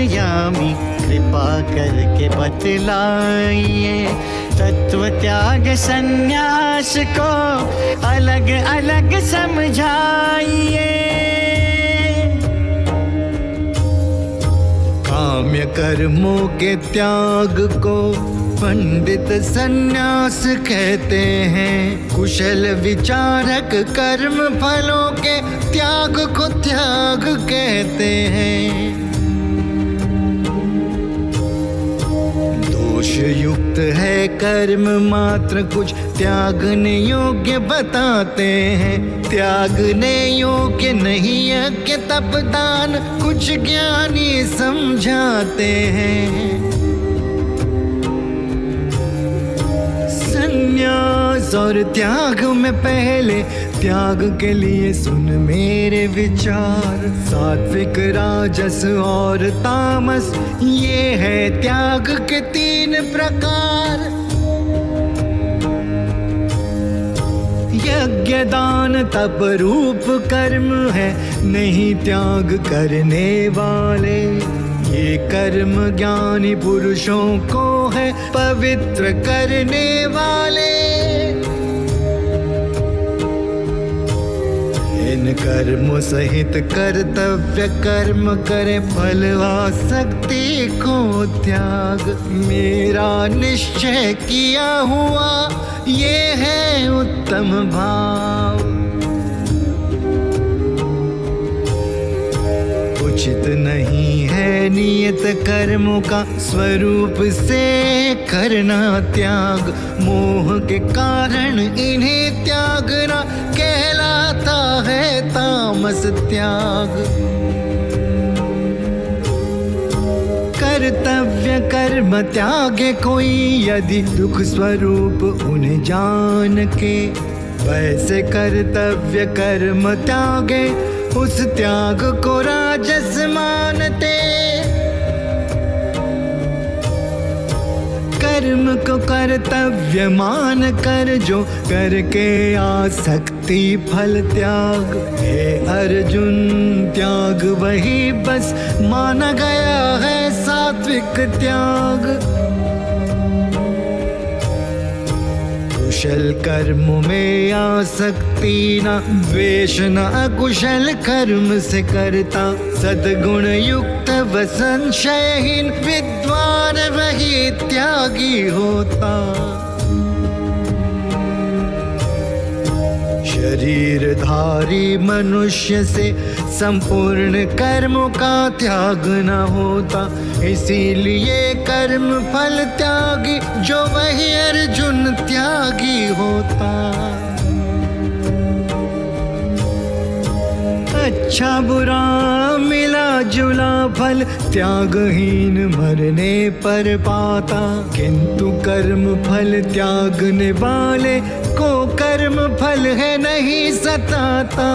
अंतर्यामी कृपा करके बतलाइए। तत्व त्याग संन्यास को अलग अलग समझाइए। काम्य कर्मों के त्याग को पंडित संन्यास कहते हैं। कुशल विचारक कर्म फलों के त्याग को त्याग कहते हैं। दोष युक्त है कर्म मात्र कुछ त्यागने योग्य बताते हैं। त्यागने योग्य नहीं यज्ञ तप दान कुछ ज्ञानी समझाते हैं। संन्यास और त्याग में पहले त्याग के लिए सुन मेरे विचार। सात्विक राजस और तामस ये है त्याग के 3 प्रकार। यज्ञ दान तप रूप कर्म है नहीं त्याग करने वाले। ये कर्म ज्ञानी पुरुषों को है पवित्र करने वाले। इन कर्म सहित कर्तव्य कर्म करे फल आसक्ति को त्याग। मेरा निश्चय किया हुआ ये है उत्तम भाव। उचित नहीं है नियत कर्मों का स्वरूप से करना त्याग। मोह के कारण इन्हें त्यागना कहलाता है तामस त्याग। कर्तव्य कर्म त्यागे कोई यदि दुख स्वरूप उन्हें जान के। वैसे कर्तव्य कर्म त्यागे उस त्याग को राजस मानते। कर्म को कर्तव्य मान कर जो करके आसक्ति फल त्याग। हे अर्जुन त्याग वही बस माना गया है सात्विक त्याग। कुशल कर्म में आसक्ति न द्वेष न अकुशल कर्म से करता। सद्गुण युक्त व संशयहीन विद्वान वही त्यागी होता। शरीरधारी मनुष्य से संपूर्ण कर्मों का त्याग न होता। इसीलिए कर्म फल त्यागी जो वही अर्जुन त्यागी होता। अच्छा बुरा मिला जुला फल त्यागहीन मरने पर पाता। किंतु कर्म फल त्यागने वाले को कर्म फल है नहीं सताता।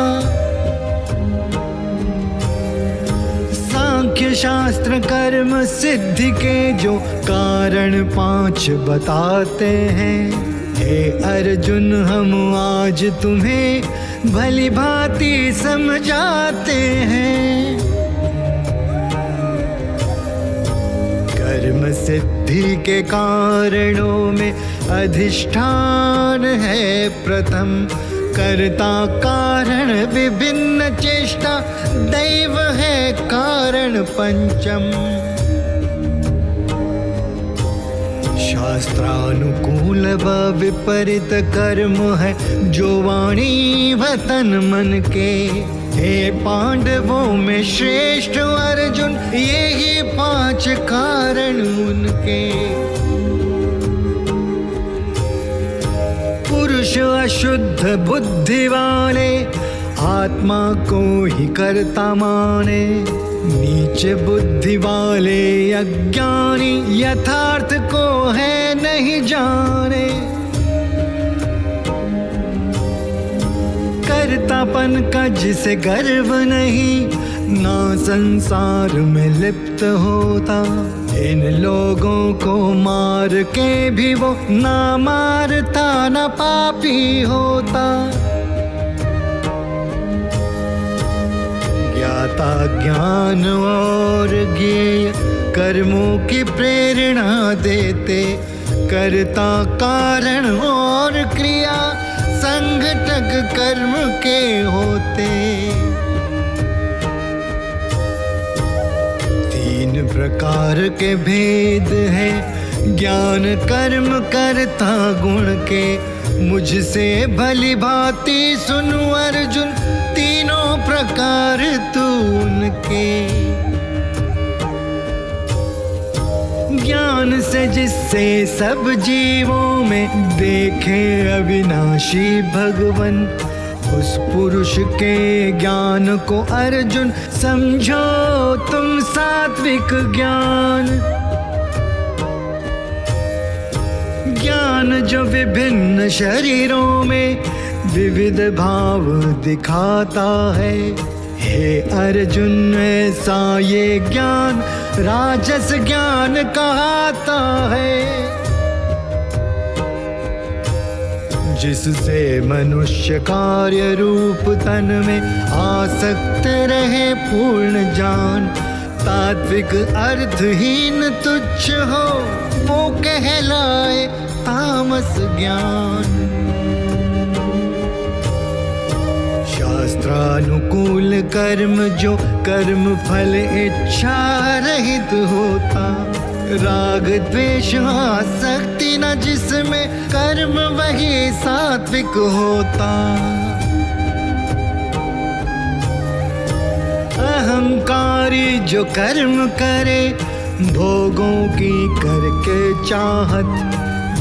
सांख्य शास्त्र कर्म सिद्धि के जो कारण 5 बताते हैं। हे अर्जुन हम आज तुम्हें भली भांति समझाते हैं। कर्म सिद्धि के कारणों में अधिष्ठान है प्रथम। कर्ता कारण विभिन्न चेष्टा दैव है कारण पंचम। शास्त्रानुकूल व विपरीत कर्म है जो वाणी व तन मन के। हे पांडवों में श्रेष्ठ अर्जुन यही 5 कारण उनके। पुरुष अशुद्ध बुद्धि वाले आत्मा को ही कर्ता माने। नीच बुद्धि वाले अज्ञानी यथार्थ को है नहीं जाने। कर्तापन का जिसे गर्व नहीं ना संसार में लिप्त होता। इन लोगों को मार के भी वो ना मारता ना पापी होता। ज्ञाता ज्ञान और ज्ञेय कर्मों की प्रेरणा देते, कर्ता कारण और क्रिया संघटक कर्म के होते। तीन प्रकार के भेद है ज्ञान कर्म कर्ता गुण के, मुझसे भली भांति सुनु अर्जुन तीनों प्रकार तू उनके। ज्ञान से जिससे सब जीवों में देखे अविनाशी भगवन, उस पुरुष के ज्ञान को अर्जुन समझो तुम सात्विक ज्ञान। ज्ञान जो विभिन्न शरीरों में विविध भाव दिखाता है, हे अर्जुन ऐसा ये ज्ञान राजस ज्ञान कहता है। जिससे मनुष्य कार्य रूप तन में आसक्त रहे पूर्ण जान, तात्विक अर्थहीन तुच्छ हो वो कहलाए तामस ज्ञान। शास्त्रानुकूल कर्म जो कर्म फल इच्छा रहित होता, राग द्वेष आसक्ति न जिसमें कर्म वही सात्विक होता। अहंकारी जो कर्म करे भोगों की करके चाहत,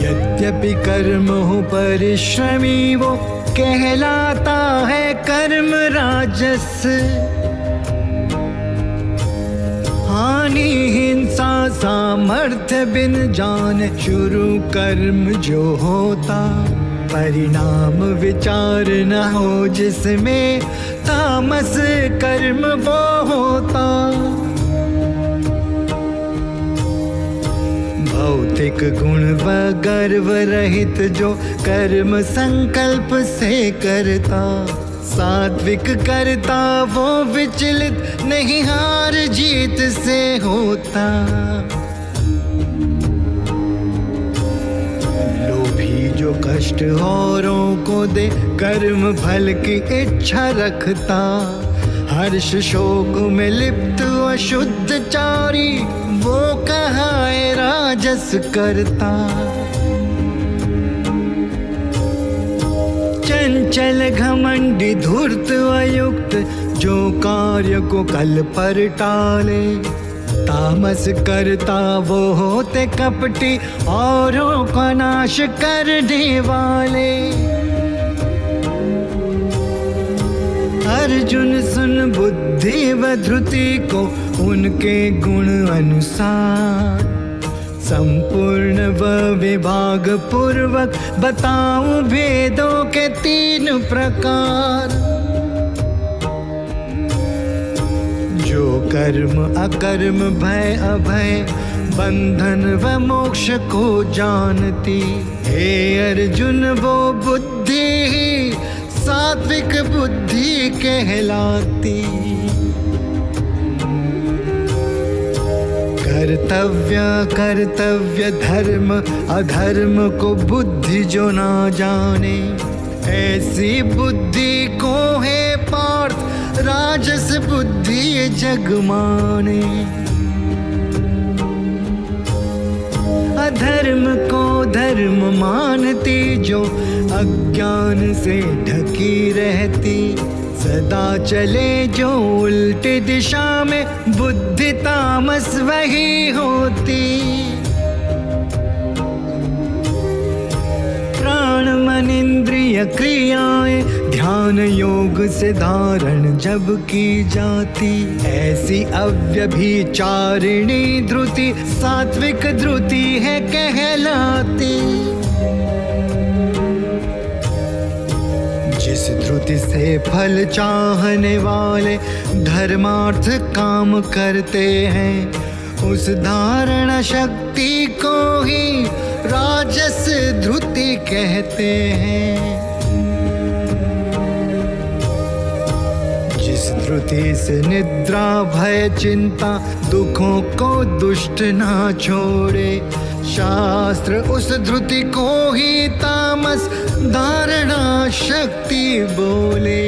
यद्यपि कर्म हो परिश्रमी वो कहलाता है कर्म राजस। हानि हिंसा सामर्थ्य बिन जाने शुरू कर्म जो होता, परिणाम विचार न हो जिसमें तामस कर्म वो होता। भौतिक गुण व गर्व रहित जो कर्म संकल्प से करता, सात्विक करता वो विचलित नहीं हार जीत से होता। लोभी जो कष्ट औरों को दे कर्म फल की इच्छा रखता, हर्ष शोक में लिप्त अशुद्धचारी वो कहाए राजस करता। चंचल घमंडी धूर्त अयुक्त जो कार्य को कल पर टाले, तामस करता वो होते कपटी औरों का नाश करने वाले। अर्जुन सुन बुद्धि व धृति को उनके गुण अनुसार, संपूर्ण व विभाग पूर्वक बताऊं भेदों के तीन प्रकार। जो कर्म अकर्म भय अभय बंधन व मोक्ष को जानती, हे अर्जुन वो बुद्धि ही सात्विक बुद्धि कहलाती। कर्तव्य कर्तव्य धर्म अधर्म को बुद्धि जो ना जाने, ऐसी बुद्धि को है पार्थ राजस बुद्धि जग माने। अधर्म को धर्म मानती जो अज्ञान से ढकी रहती, सदा चले जो उल्टी दिशा में बुद्धि तामस वही होती। प्राण मन इंद्रिय क्रियाएं ध्यान योग से धारण जब की जाती, ऐसी अव्यभिचारिणी धृति सात्विक धृति है कहलाती। जिस धृति से फल चाहने वाले धर्मार्थ काम करते हैं, उस धारणा शक्ति को ही राजस धृति कहते हैं। जिस इस धृति से निद्रा भय चिंता दुखों को दुष्ट ना छोड़े। शास्त्र उस धृति को ही तामस धारणा शक्ति बोले।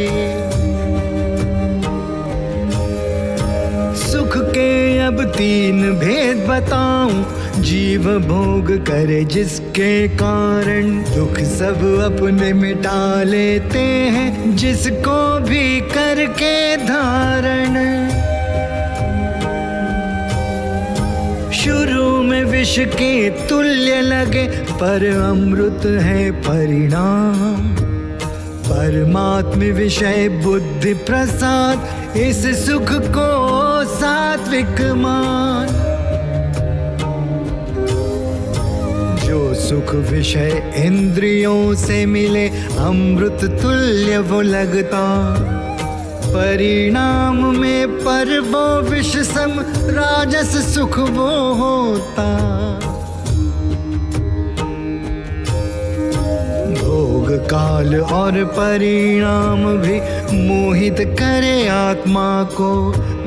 सुख के अब 3 भेद बताऊं, जीव भोग करे जिसके कारण दुख सब अपने मिटा लेते हैं, जिसको भी करके धारण। शुरू में विष के तुल्य लगे पर अमृत है परिणाम। परमात्म विषय बुद्धि प्रसाद इस सुख को सात्विक मान। जो सुख विषय इंद्रियों से मिले अमृत तुल्य वो लगता, परिणाम में पर वो विष सम राजस सुख वो होता। भोग काल और परिणाम भी मोहित करे आत्मा को।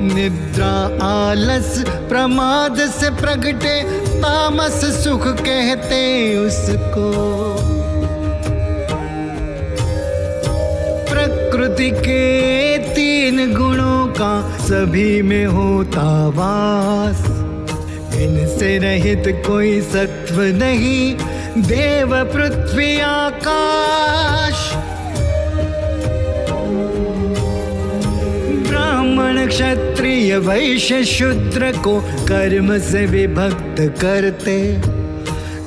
निद्रा आलस प्रमाद से प्रगटे तामस सुख कहते उसको। प्रकृति के 3 गुणों का सभी में होता वास, इनसे रहित कोई सत्व नहीं, देव पृथ्वी आकाश। ब्राह्मण क्षत्रिय वैश्य शूद्र को कर्म से विभक्त करते,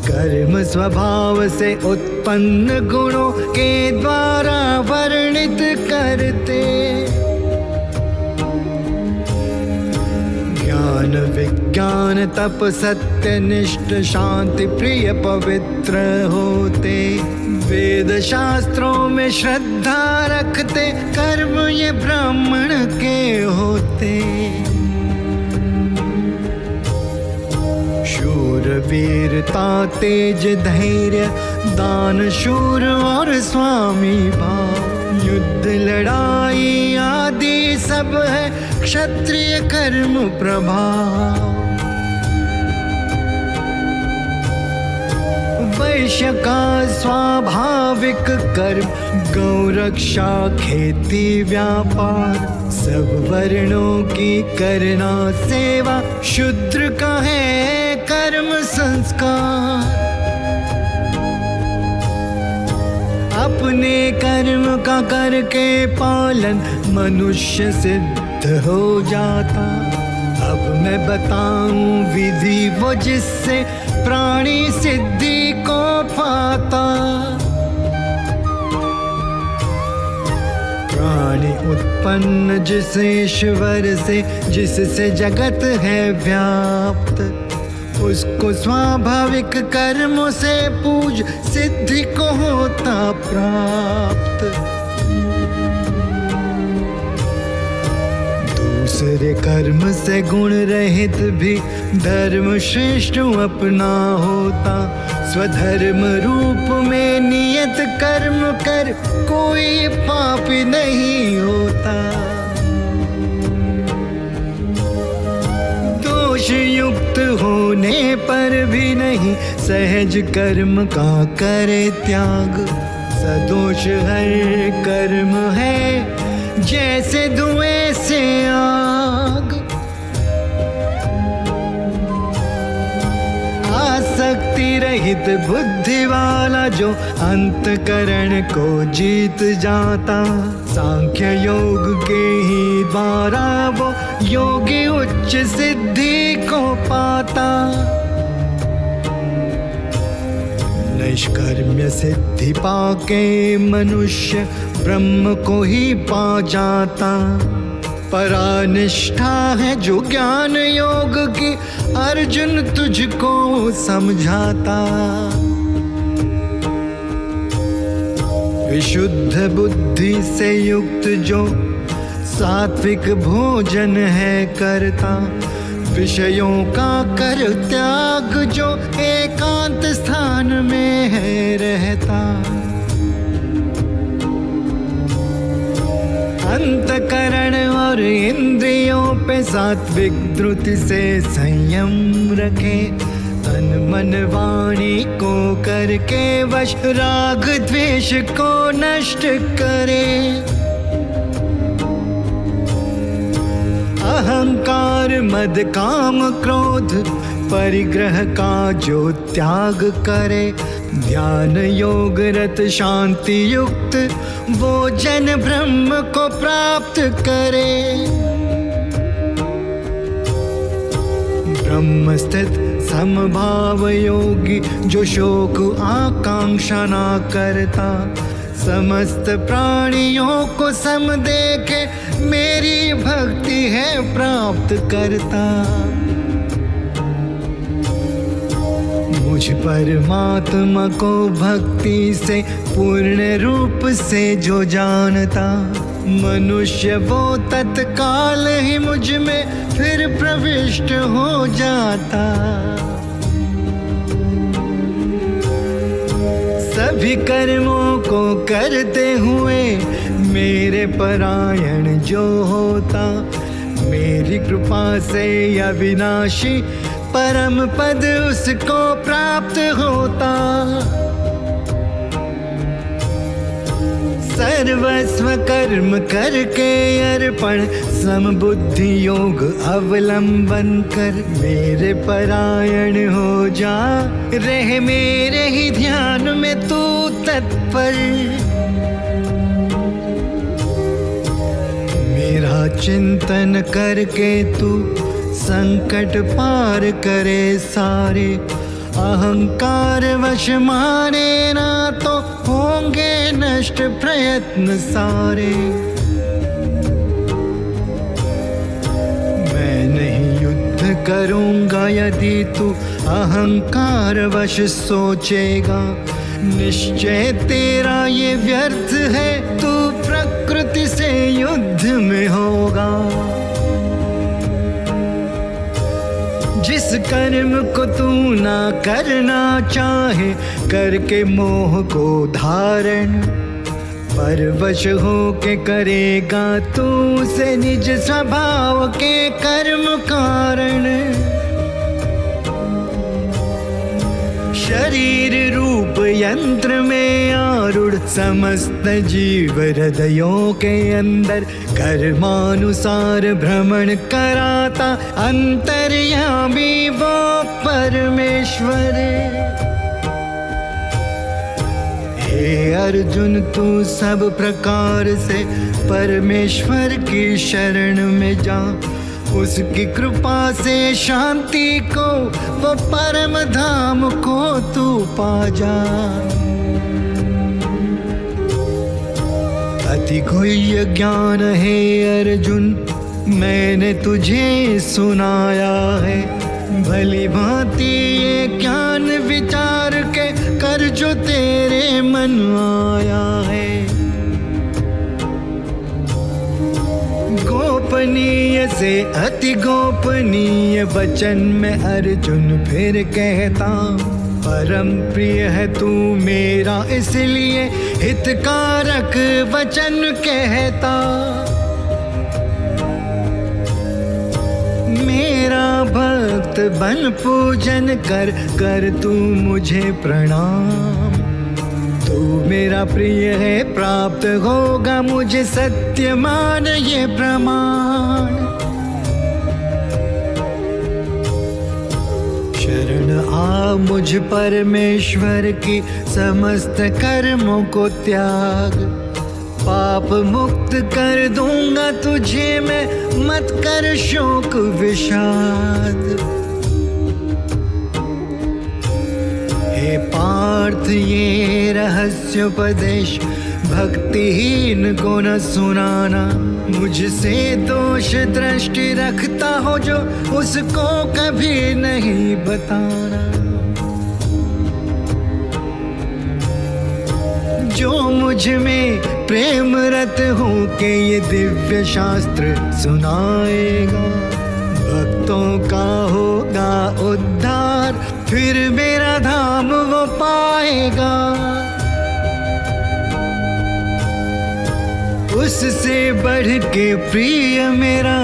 कर्म स्वभाव से उत्पन्न गुणों के द्वारा वर्णित करते। ज्ञान विज्ञान तप सत्य निष्ठ शांति प्रिय पवित्र होते। वेद शास्त्रों में श्रद्धा रखते, कर्म ये ब्राह्मण के होते। शूर वीरता तेज धैर्य दान शूर और स्वामी भाव। युद्ध लड़ाई आदि सब है क्षत्रिय कर्म प्रभाव। वैश्य का स्वाभाविक कर्म गौरक्षा खेती व्यापार। सब वर्णों की करना सेवा, शूद्र का है कर्म संस्कार। अपने कर्म का करके पालन मनुष्य सिद्ध हो जाता। अब मैं बताऊं विधि वो जिससे प्राणी सिद्धि को पाता। प्राणी उत्पन्न जिस ईश्वर से, जिससे जगत है व्याप्त, उसको स्वाभाविक कर्मों से पूज सिद्धि को होता प्राप्त। दूसरे कर्म से गुण रहित भी धर्म श्रेष्ठ अपना होता। स्वधर्म रूप में नियत कर्म कर कोई पाप नहीं होता। दोष युक्त होने पर भी नहीं सहज कर्म का करे त्याग। सदोष हर कर्म है जैसे धुएं से आग। आसक्ति रहित बुद्धि वाला जो अंतकरण को जीत जाता। सांख्य योग के ही द्वारा वो योगी उच्च सिद्धि को पाता। निष्कर्म्य सिद्धि पाके मनुष्य ब्रह्म को ही पा जाता। परानिष्ठा है जो ज्ञान योग की, अर्जुन तुझको समझाता। विशुद्ध बुद्धि से युक्त जो सात्विक भोजन है करता। विषयों का कर त्याग जो एकांत स्थान में है रहता। अंतकरण और इंद्रियों पे सात्विक धृति से संयम रखे। तन मन वाणी को करके वश राग द्वेष को नष्ट करे। अहंकार मद काम क्रोध परिग्रह का जो त्याग करे। ध्यान योग रत शांति युक्त वो जन ब्रह्म को प्राप्त करे। ब्रह्म स्थित समभाव योगी जो शोक आकांक्षा ना करता। समस्त प्राणियों को सम देखे मेरी भक्ति है प्राप्त करता। मुझ परमात्मा को भक्ति से पूर्ण रूप से जो जानता। मनुष्य वो तत्काल ही मुझ में फिर प्रविष्ट हो जाता। सभी कर्मों को करते हुए मेरे परायण जो होता। मेरी कृपा से अविनाशी परम पद उसको प्राप्त होता। सर्वस्व कर्म करके अर्पण समबुद्धि योग अवलंबन कर। मेरे परायण हो जा रहे मेरे ही ध्यान में तू तत्पर। मेरा चिंतन करके तू संकट पार करे सारे। अहंकार वश माने ना तो होंगे नष्ट प्रयत्न सारे। मैं नहीं युद्ध करूंगा यदि तू अहंकार वश सोचेगा। निश्चय तेरा ये व्यर्थ है तू प्रकृति से युद्ध में होगा। जिस कर्म को तू ना करना चाहे करके मोह को धारण। परवश हो के करेगा तू से निज स्वभाव के कर्म कारण। शरीर रूप यंत्र में आरूढ़ समस्त जीव हृदयों के अंदर कर्मानुसार भ्रमण कराता। अंतर्यामी वो परमेश्वर। हे अर्जुन तू सब प्रकार से परमेश्वर की शरण में जा। उसकी कृपा से शांति को वो परम धाम को तू पा जा। अति गुह्य ज्ञान है अर्जुन मैंने तुझे सुनाया है। भली भांति ये ज्ञान विचार के कर जो तेरे मन आया है। गोपनीय से अति गोपनीय वचन में अर्जुन फिर कहता। परम प्रिय है तू मेरा इसलिए हितकारक वचन कहता। मेरा भक्त बन पूजन कर कर तू मुझे प्रणाम। तू मेरा प्रिय है प्राप्त होगा मुझे सत्य मान ये प्रमाण। शरण आ मुझ परमेश्वर की समस्त कर्मों को त्याग। पाप मुक्त कर दूंगा तुझे मैं मत कर शोक विषाद। हे पार्थ ये रहस्योपदेश भक्तिहीन को न सुनाना। मुझसे दोष दृष्टि रखता हो जो उसको कभी नहीं बताना। जो मुझ में प्रेम रत हो के ये दिव्य शास्त्र सुनाएगा। भक्तों का होगा उद्धार फिर मेरा धाम वो पाएगा। उससे बढ़ के प्रिय मेरा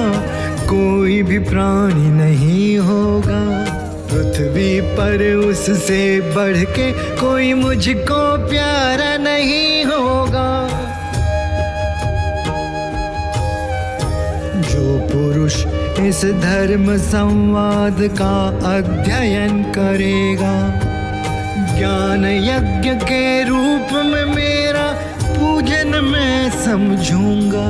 कोई भी प्राणी नहीं होगा। पृथ्वी पर उससे बढ़ के कोई मुझको प्यारा नहीं होगा। जो पुरुष इस धर्म संवाद का अध्ययन करेगा, ज्ञान यज्ञ के रूप में मेरा पूजन मैं समझूंगा।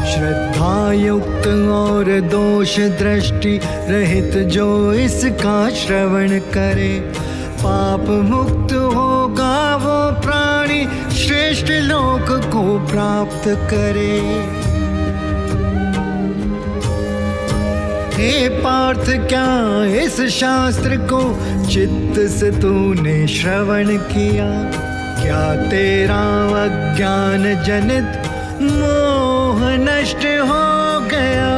श्रद्धा युक्त और दोष दृष्टि रहित जो इसका श्रवण करे, पाप मुक्त होगा वो प्राणी, श्रेष्ठ लोक को प्राप्त करे। हे पार्थ, क्या इस शास्त्र को चित्त से तूने श्रवण किया? क्या तेरा अज्ञान जनित मोह नष्ट हो गया?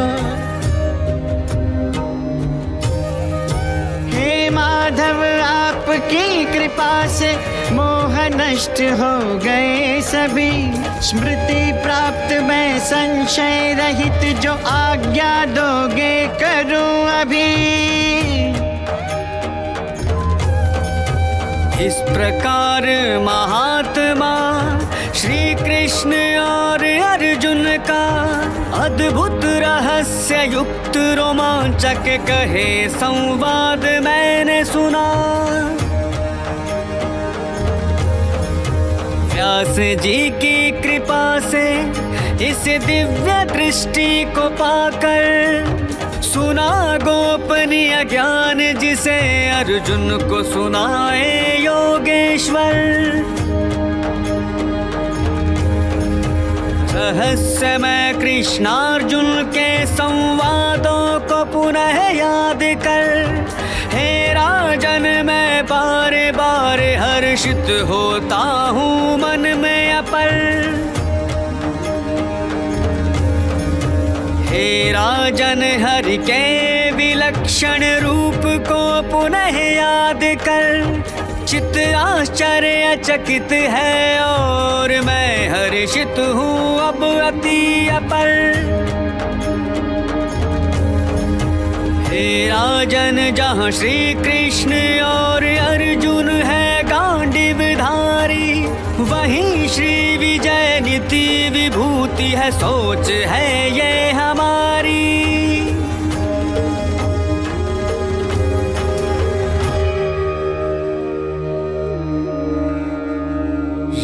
हे माधव, आपकी कृपा से मोह नष्ट हो गए सभी। स्मृति प्राप्त मैं संशय रहित जो आज्ञा दोगे करूं अभी। इस प्रकार महात्मा श्री कृष्ण और अर्जुन का अद्भुत रहस्य युक्त रोमांचक कहे संवाद मैंने सुना। व्यास जी की कृपा से इस दिव्य दृष्टि को पाकर सुना गोपनीय ज्ञान जिसे अर्जुन को सुनाए योगेश्वर। रहस्य मैं कृष्णार्जुन के संवादों को पुनः याद कर, हे राजन मैं बारे बारे हर्षित होता हूँ मन में अपर। हे राजन हरि के विलक्षण रूप को पुनः याद कर, चित्त आश्चर्यचकित है और मैं हर्षित हूँ अब अति अपर। हे राजन, जहाँ श्री कृष्ण और अर्जुन है गांडीवधारी, वहीं श्री विजय नीति विभूति है, सोच है ये हमारी।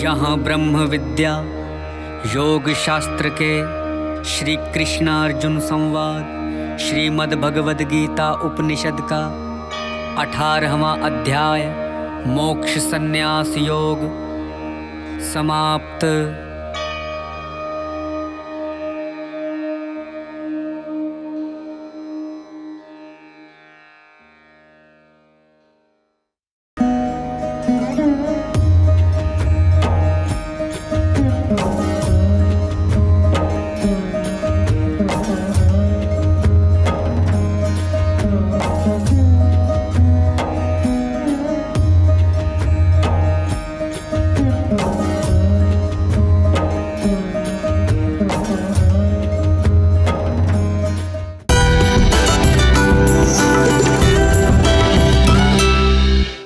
यहाँ ब्रह्म विद्या योग शास्त्र के श्री कृष्णार्जुन संवाद श्रीमद् भगवद गीता उपनिषद का 18वां अध्याय मोक्ष संन्यास योग समाप्त।